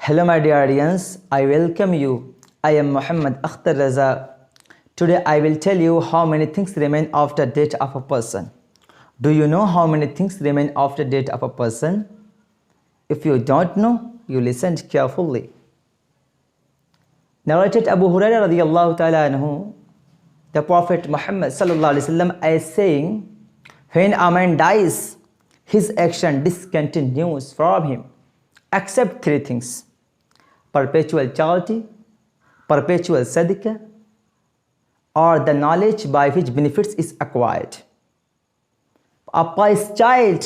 Hello my dear audience, I welcome you. I am Mohd Akhtar Raza. Today I will tell you how many things remain after death of a person. Do you know how many things remain after death of a person? If you don't know, you listen carefully. Narrated Abu Hurairah radiyallahu ta'ala anhu, the Prophet Muhammad sallallahu alaihi wasallam is saying, when a man dies, his action discontinues from him, except three things: perpetual charity, perpetual sadaqah, or the knowledge by which benefits is acquired. A pious child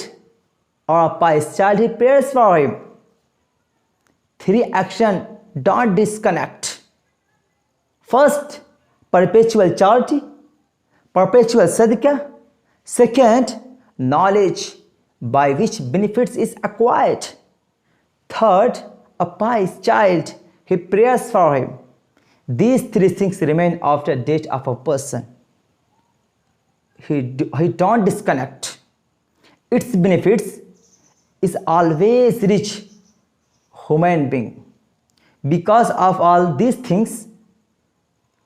or a pious child, he prays for him. Three actions don't disconnect. First, perpetual charity, perpetual sadaqah. Second, knowledge by which benefits is acquired. Third, a pious child, he prays for him. These three things remain after death of a person. He don't disconnect. Its benefits is always reach human being. Because of all these things,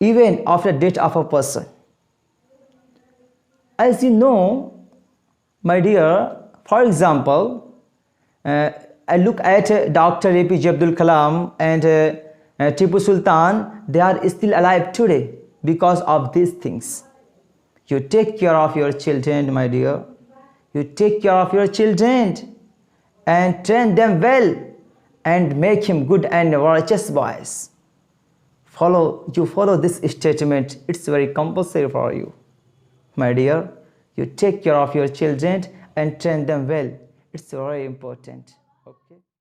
even after death of a person. As you know, my dear, for example, I look at Dr. APJ Abdul Kalam and Tipu Sultan. They are still alive today because of these things. You take care of your children, my dear. You take care of your children and train them well and make him good and righteous boys. You follow this statement. It's very compulsory for you, my dear. You take care of your children and train them well. It's very important.